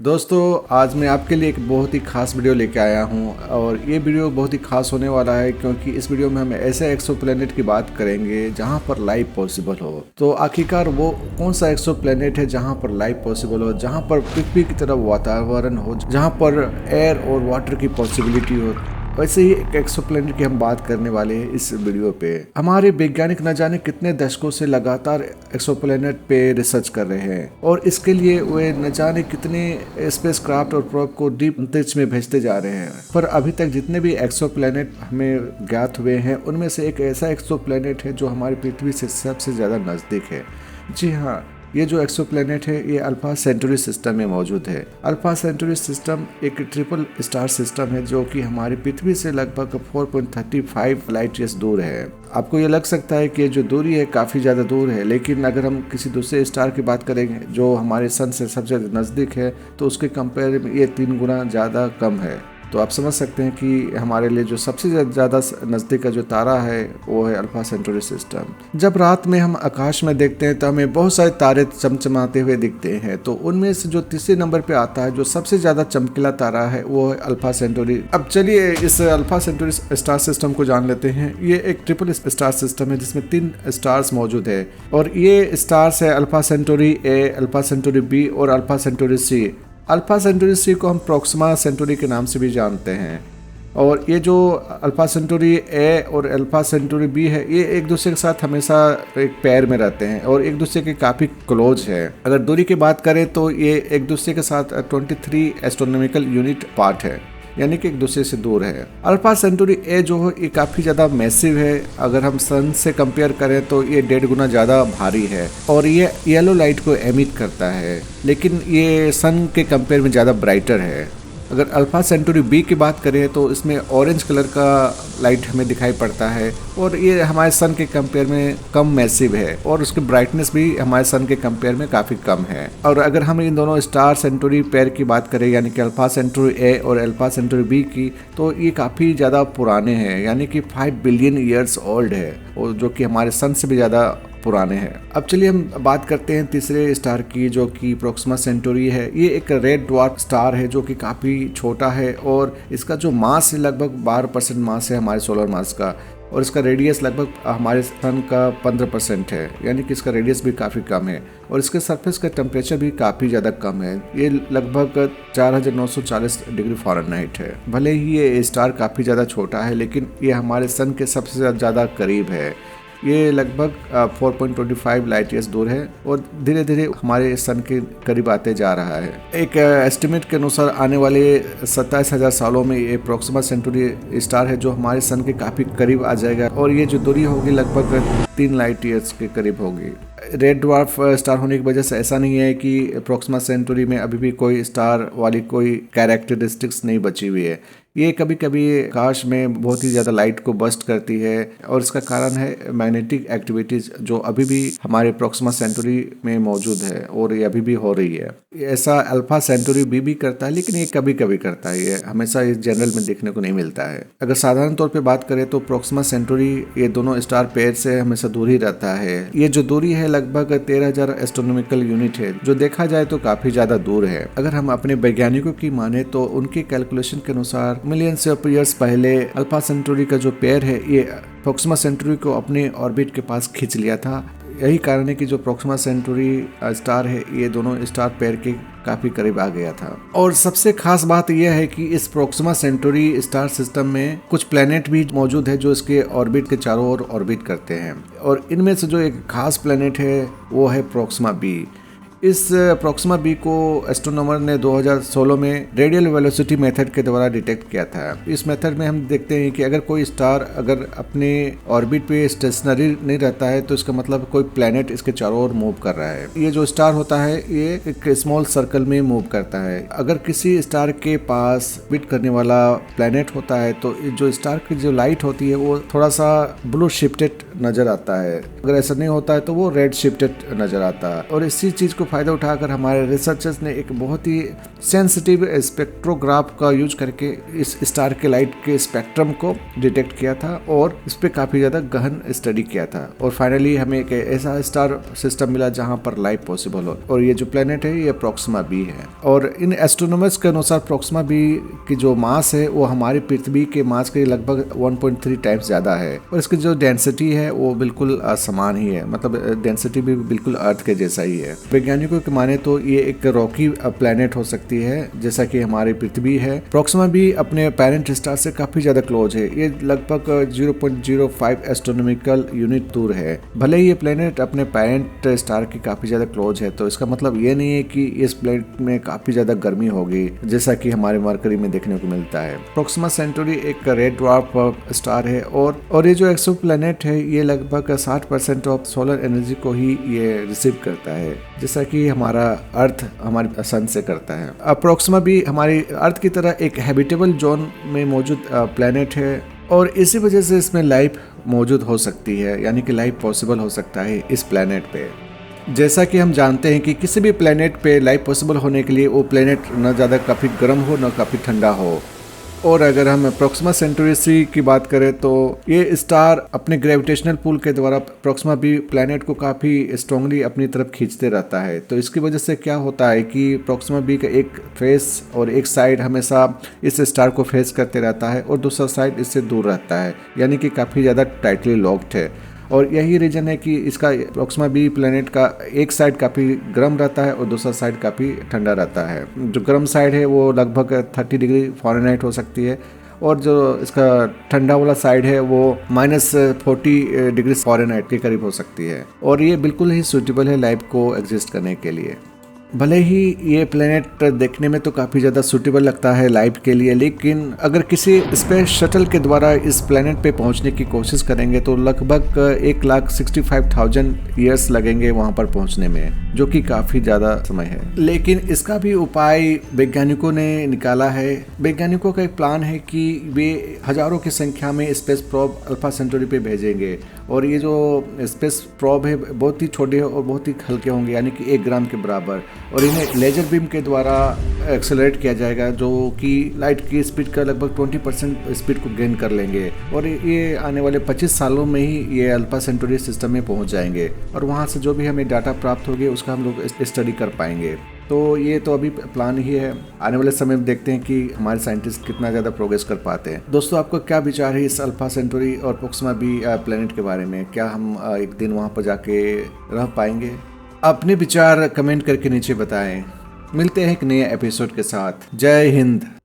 दोस्तों, आज मैं आपके लिए एक बहुत ही खास वीडियो लेके आया हूं और ये वीडियो बहुत ही खास होने वाला है क्योंकि इस वीडियो में हम ऐसे एक्सोप्लैनेट की बात करेंगे जहां पर लाइफ पॉसिबल हो। तो आखिरकार वो कौन सा एक्सोप्लैनेट है जहां पर लाइफ पॉसिबल हो, जहां पर पृथ्वी की तरह वातावरण हो, जहां पर एयर और वाटर की पॉसिबिलिटी हो। वैसे ही एक एक्सोप्लैनेट की हम बात करने वाले हैं इस वीडियो पे। हमारे वैज्ञानिक न जाने कितने दशकों से लगातार एक्सोप्लैनेट पे रिसर्च कर रहे हैं और इसके लिए वे न जाने कितने स्पेसक्राफ्ट और प्रोब को डीप अंतरिक्ष में भेजते जा रहे हैं। पर अभी तक जितने भी एक्सोप्लैनेट हमें ज्ञात हुए हैं उनमें से एक ऐसा एक्सोप्लैनेट है जो हमारी पृथ्वी से सबसे ज्यादा नजदीक है। जी हाँ, ये जो एक्सोप्लैनेट है ये अल्फा सेंटुरी सिस्टम में मौजूद है। अल्फा सेंटुरी सिस्टम एक ट्रिपल स्टार सिस्टम है जो कि हमारी पृथ्वी से लगभग 4.35 लाइट ईयर्स दूर है। आपको ये लग सकता है कि जो दूरी है काफ़ी ज़्यादा दूर है, लेकिन अगर हम किसी दूसरे स्टार की बात करेंगे जो हमारे सन से सबसे नज़दीक है तो उसके कंपेयर में ये 3 गुना ज़्यादा कम है। तो आप समझ सकते हैं कि हमारे लिए जो सबसे ज़्यादा नज़दीक का जो तारा है वो है अल्फा सेंटुरी सिस्टम। जब रात में हम आकाश में देखते हैं तो हमें बहुत सारे तारे चमचमाते हुए दिखते हैं। तो उनमें से जो तीसरे नंबर पे आता है जो सबसे ज़्यादा चमकीला तारा है वो है अल्फा सेंटुरी। अब चलिए इस अल्फा सेंटुरी स्टार सिस्टम को जान लेते हैं। ये एक ट्रिपल स्टार सिस्टम है जिसमें 3 स्टार्स मौजूद है और ये स्टार्स है अल्फा सेंटुरी ए, अल्फा सेंटुरी बी और अल्फा सेंटुरी सी। अल्फा सेंटुरी सी को हम प्रोक्सिमा सेंटुरी के नाम से भी जानते हैं। और ये जो अल्फा सेंटुरी ए और अल्फा सेंटुरी बी है ये एक दूसरे के साथ हमेशा एक पेयर में रहते हैं और एक दूसरे के काफ़ी क्लोज है। अगर दूरी की बात करें तो ये एक दूसरे के साथ 23 एस्ट्रोनॉमिकल यूनिट पार्ट है, यानी कि एक दूसरे से दूर है। अल्फा सेंटुरी ए जो है ये काफ़ी ज़्यादा मैसिव है। अगर हम सन से कंपेयर करें तो ये 1.5 गुना ज़्यादा भारी है और ये येलो लाइट को एमिट करता है, लेकिन ये सन के कंपेयर में ज़्यादा ब्राइटर है। अगर अल्फा सेंटुरी बी की बात करें तो इसमें ऑरेंज कलर का लाइट हमें दिखाई पड़ता है और ये हमारे सन के कंपेयर में कम मैसिव है और उसकी ब्राइटनेस भी हमारे सन के कंपेयर में काफ़ी कम है। और अगर हम इन दोनों स्टार सेंटुरी पेयर की बात करें यानी कि अल्फा सेंटुरी ए और अल्फा सेंटुरी बी की, तो ये काफ़ी ज़्यादा पुराने हैं, यानी कि 5 बिलियन ईयर्स ओल्ड है और जो कि हमारे सन से भी ज़्यादा पुराने हैं। अब चलिए हम बात करते हैं तीसरे स्टार की जो कि प्रोक्सिमा सेंटुरी है। ये एक रेड ड्वार्फ स्टार है जो कि काफ़ी छोटा है और इसका जो मास है लगभग 12% मास है हमारे सोलर मास का और इसका रेडियस लगभग हमारे सन का 15% है, यानी कि इसका रेडियस भी काफ़ी कम है और इसके सरफेस का टेम्परेचर भी काफ़ी ज़्यादा कम है। ये लगभग 4940 डिग्री फ़ारेनहाइट है। भले ही ये स्टार काफ़ी ज़्यादा छोटा है लेकिन ये हमारे सन के सबसे ज़्यादा करीब है। ये लगभग 4.25 लाइट ईयर्स दूर है और धीरे धीरे हमारे सन के करीब आते जा रहा है। एक एस्टिमेट के अनुसार आने वाले 27,000 सालों में ये प्रोक्सिमा सेंटुरी स्टार है जो हमारे सन के काफ़ी करीब आ जाएगा और ये जो दूरी होगी लगभग 3 लाइट ईयर्स के करीब होगी। रेड ड्वार्फ स्टार होने की वजह से ऐसा नहीं है कि प्रोक्सिमा सेंटुरी में अभी भी कोई स्टार वाली कोई कैरेक्टरिस्टिक्स नहीं बची हुई है। ये कभी कभी आकाश में बहुत ही ज़्यादा लाइट को बस्ट करती है और इसका कारण है मैग्नेटिक एक्टिविटीज जो अभी भी हमारे प्रोक्सिमा सेंटुरी में मौजूद है और ये अभी भी हो रही है। ऐसा अल्फा सेंटुरी भी करता है लेकिन ये कभी कभी करता है, ये हमेशा इस जनरल में देखने को नहीं मिलता है। अगर साधारण तौर पे बात करें तो प्रोक्सिमा सेंटुरी ये दोनों स्टार पेयर से हमेशा दूर ही रहता है। ये जो दूरी है लगभग 13,000 एस्ट्रोनॉमिकल यूनिट है जो देखा जाए तो काफ़ी ज़्यादा दूर है। अगर हम अपने वैज्ञानिकों की माने तो उनके कैलकुलेशन के अनुसार मिलियंस ऑफ ईयर्स पहले अल्फा सेंटुरी का जो पेयर है ये प्रोक्सिमा सेंटुरी को अपने ऑर्बिट के पास खींच लिया था। यही कारण है कि जो प्रोक्सिमा सेंटुरी स्टार है ये दोनों स्टार पेयर के काफ़ी करीब आ गया था। और सबसे खास बात यह है कि इस प्रोक्सिमा सेंटुरी स्टार सिस्टम में कुछ प्लैनेट भी मौजूद है जो इसके ऑर्बिट के चारों ओर ऑर्बिट करते हैं और इनमें से जो एक खास प्लैनेट है वो है प्रोक्सिमा बी। इस प्रोक्सिमा बी को एस्ट्रोनॉमर ने 2016 में रेडियल वेलोसिटी मेथड के द्वारा डिटेक्ट किया था। इस मेथड में हम देखते हैं कि अगर कोई स्टार अगर अपने ऑर्बिट पे स्टेशनरी नहीं रहता है तो इसका मतलब कोई प्लैनेट इसके चारों ओर मूव कर रहा है। ये जो स्टार होता है ये एक स्मॉल सर्कल में मूव करता है। अगर किसी स्टार के पास ऑर्बिट करने वाला प्लैनेट होता है तो जो स्टार की जो लाइट होती है वो थोड़ा सा ब्लू शिफ्टेड नजर आता है। अगर ऐसा नहीं होता है तो वो रेड शिफ्टेड नजर आता है और इसी चीज को फ़ायदा उठाकर हमारे रिसर्चर्स ने एक बहुत ही सेंसिटिव स्पेक्ट्रोग्राफ का यूज करके इस स्टार के लाइट के स्पेक्ट्रम को डिटेक्ट किया था और इस पर काफ़ी ज़्यादा गहन स्टडी किया था और फाइनली हमें एक ऐसा स्टार सिस्टम मिला जहाँ पर लाइफ पॉसिबल हो। और ये जो प्लेनेट है ये प्रोक्सिमा बी है। और इन एस्ट्रोनॉमर्स के अनुसार प्रोक्सिमा बी की जो मास है वो हमारी पृथ्वी के मास के लगभग 1.3 टाइम्स ज़्यादा है और इसकी जो डेंसिटी है वो बिल्कुल समान ही है, मतलब डेंसिटी भी बिल्कुल अर्थ के जैसा ही है। वैज्ञानिकों के माने तो ये एक रॉकी प्लेनेट हो सकती है जैसा कि हमारी पृथ्वी है। प्रोक्सिमा भी अपने पेरेंट स्टार से काफी ज्यादा क्लोज है, ये लगभग 0.05 एस्ट्रोनॉमिकल यूनिट दूर है। भले ही ये प्लेनेट अपने पेरेंट स्टार के काफी ज्यादा क्लोज है तो इसका मतलब ये नहीं है कि इस प्लेनेट में काफी ज्यादा गर्मी होगी जैसा कि हमारे मरकरी में देखने को मिलता है। प्रोक्सिमा सेंटोरी एक रेड ड्वार्फ स्टार है और ये जो एक्सो प्लेनेट है ये लगभग 60% ऑफ सोलर एनर्जी को ही ये रिसीव करता है जैसा कि हमारा अर्थ हमारे सन से करता है। प्रोक्सिमा भी हमारी अर्थ की तरह एक हैबिटेबल जोन में मौजूद प्लेनेट है और इसी वजह से इसमें लाइफ मौजूद हो सकती है, यानी कि लाइफ पॉसिबल हो सकता है इस प्लेनेट पे। जैसा कि हम जानते हैं कि किसी भी प्लेनेट पे लाइफ पॉसिबल होने के लिए वो प्लेनेट न ज़्यादा काफ़ी गर्म हो न काफ़ी ठंडा हो। और अगर हम प्रोक्सिमा सेंटोरी सी की बात करें तो ये स्टार अपने ग्रेविटेशनल पुल के द्वारा प्रोक्सिमा बी प्लैनेट को काफ़ी स्ट्रांगली अपनी तरफ खींचते रहता है। तो इसकी वजह से क्या होता है कि प्रोक्सिमा बी का एक फेस और एक साइड हमेशा इस स्टार को फेस करते रहता है और दूसरा साइड इससे दूर रहता है, यानी कि काफ़ी ज़्यादा टाइटली लॉक्ड है। और यही रीजन है कि इसका प्रोक्सिमा बी प्लेनेट का एक साइड काफ़ी गर्म रहता है और दूसरा साइड काफ़ी ठंडा रहता है। जो गर्म साइड है वो लगभग 30 डिग्री फ़ारेनहाइट हो सकती है और जो इसका ठंडा वाला साइड है वो -40 डिग्री फ़ारेनहाइट के करीब हो सकती है। और ये बिल्कुल ही सूटेबल है लाइफ को एग्जिस्ट करने के लिए। भले ही ये प्लेनेट देखने में तो काफ़ी ज़्यादा सूटेबल लगता है लाइफ के लिए, लेकिन अगर किसी स्पेस शटल के द्वारा इस प्लेनेट पे पहुंचने की कोशिश करेंगे तो लगभग 1,65,000 ईयर्स लगेंगे वहां पर पहुंचने में, जो कि काफ़ी ज़्यादा समय है। लेकिन इसका भी उपाय वैज्ञानिकों ने निकाला है। वैज्ञानिकों का एक प्लान है कि वे हज़ारों की संख्या में स्पेस प्रोब अल्फा सेंटोरी पे भेजेंगे और ये जो स्पेस प्रोब है बहुत ही छोटे और बहुत ही हल्के होंगे, यानी कि 1 ग्राम के बराबर, और इन्हें लेजर बीम के द्वारा एक्सेलरेट किया जाएगा जो कि लाइट की स्पीड का लगभग 20% स्पीड को गेन कर लेंगे। और ये आने वाले 25 सालों में ही ये अल्फा सेंटोरी सिस्टम में पहुंच जाएंगे और वहां से जो भी हमें डाटा प्राप्त होगी उसका हम लोग स्टडी कर पाएंगे। तो ये तो अभी प्लान ही है, आने वाले समय में देखते हैं कि हमारे साइंटिस्ट कितना ज़्यादा प्रोग्रेस कर पाते हैं। दोस्तों, आपको क्या विचार है इस अल्फा सेंटोरी और प्रोक्सिमा बी प्लेनेट के बारे में? क्या हम एक दिन वहाँ पर जाके रह पाएंगे? अपने विचार कमेंट करके नीचे बताएं। मिलते हैं एक नए एपिसोड के साथ। जय हिंद।